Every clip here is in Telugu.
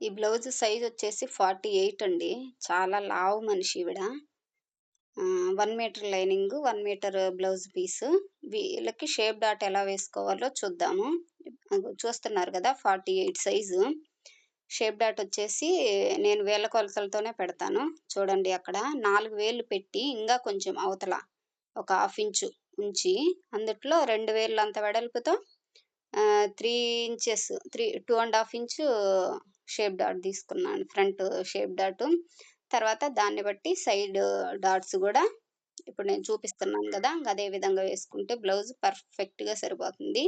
ఈ బ్లౌజ్ సైజ్ వచ్చేసి 48 అండి. చాలా లావు మనిషి ఈవిడ. 1 metre lining, 1 metre blouse piece. వీళ్ళకి షేప్ డాట్ ఎలా వేసుకోవాలో చూద్దాము. చూస్తున్నారు కదా! 48 సైజు. షేప్ డాట్ వచ్చేసి నేను వేళ్ళ కొలతలతోనే పెడతాను. చూడండి అక్కడ 4 వేళ్ళు పెట్టి ఇంగా కొంచెం అవతల ఒక హాఫ్ ఇంచు ఉంచి అందుట్లో 2 వేళ్ళంత వెడల్పుతో 3 ఇంచెస్ 2½ ఇంచు షేప్ డాట్ తీసుకున్నాను. Front shape dot. తర్వాత దాన్ని బట్టి సైడ్ డాట్స్ గూడా ఇప్పుడు నేను చూపిస్తున్నాను గదా! అదే విధంగా వేసుకుంటే బ్లౌజ్ పర్ఫెక్ట్‌గా సరిపోతుంది.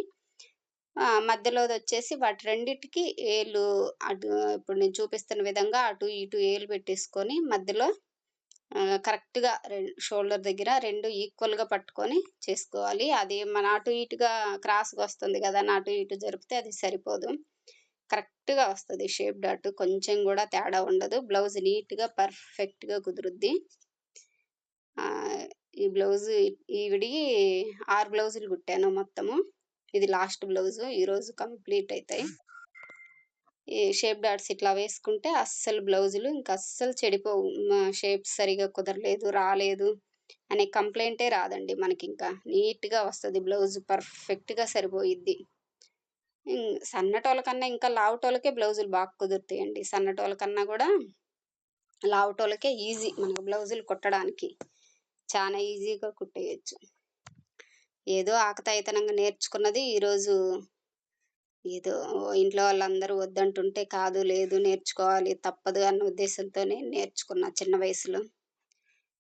మధ్యలోదొచ్చేసి వాటి రెండిటికి ఏళ్ళు అటు ఇప్పుడు నేను చూపిస్తున్న విధంగా అటు ఇటు ఏలు పెట్టేసుకొని మధ్యలో కరెక్ట్‌గా షోల్డర్ దగ్గర 2 ఈక్వల్‌గా పట్టుకొని చేసుకోవాలి. అది మన అటు ఇటుగా క్రాస్‌గొస్తుంది గదా! అని అటు ఇటు జరిపితే అది సరిపోదు. కరెక్ట్‌గా వస్తది షేప్ డాట్. కొంచెం గూడా తేడా ఉండదు. బ్లౌజ్ నీట్‌గా పర్ఫెక్ట్‌గా కుదురుద్ది. ఈ బ్లౌజు ఈవిడియి 6 బ్లౌజులు కుట్టాను మొత్తము. ఇది లాస్ట్ బ్లౌజు. ఈరోజు కంప్లీట్ అయితాయి. ఈ షేప్ డాట్స్ ఇట్లా వేసుకుంటే అస్సలు బ్లౌజులు అస్సలు చెడిపోవు. షేప్ సరిగ్గా కుదరలేదు, రాలేదు అనే కంప్లెయింటే రాదండి మనకింకా. నీట్‌గా వస్తది బ్లౌజ్ పర్ఫెక్ట్‌గా సరిపోయిద్ది. సన్నటోళ్ళ కన్నా ఇంకా లావుటోళ్ళకే బ్లౌజులు బాగా కుదురుతాయండి. సన్నటోళ్ళ కన్నా గూడా లావుటోళ్ళకే ఈజీ మనకు బ్లౌజులు కుట్టడానికి. చానా ఈజీగా కుట్టేయొచ్చు. ఏదో ఆకతాయితనంగా నేర్చుకున్నది ఈరోజు ఏదో ఇంట్లో వాళ్ళందరూ వద్దంటుంటే కాదు, లేదు నేర్చుకోవాలి తప్పదు అన్న ఉద్దేశంతోనే నేర్చుకున్న చిన్న వయసులో.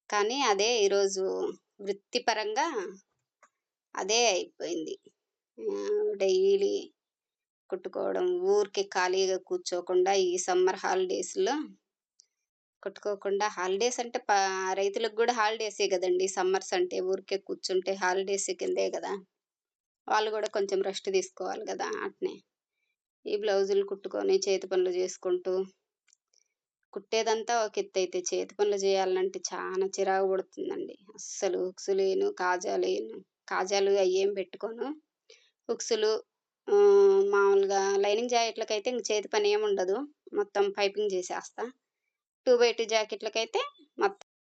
కానీ అదే ఈరోజు వృత్తిపరంగా అదే అయిపోయింది. డైలీ కుట్టుకోవడం, ఊరికే ఖాళీగా కూర్చోకుండా ఈ సమ్మర్ హాలిడేస్‌లో కుట్టుకోకుండా హాలిడేస్ అంటే రైతులకు గూడా హాలిడేసే గదండీ! సమ్మర్స్ అంటే ఊరికే కూర్చుంటే హాలిడేస్ కిందే గదా! వాళ్ళు గూడా కొంచెం రెస్ట్ తీసుకోవాలి గదా! అట్నే. ఈ బ్లౌజులు కుట్టుకొని చేతి పనులు జేసుకుంటూ కుట్టేదంతా ఒక ఎత్తయితే చేతి పనులు జేయాలంటే చానా చిరాకు పుడుతుందండి. అస్సలు హుక్సులేయను, కాజాలేయను. కాజాలు అయ్యేం పెట్టుకోను. హుక్సులు మామూలుగా లైనింగ్ జాకెట్లకైతే ఇంక చేతి పనేముండదు. మొత్తం పైపింగ్ జేసేస్తా. 2 బై 2 జాకెట్లకైతే మొత్తం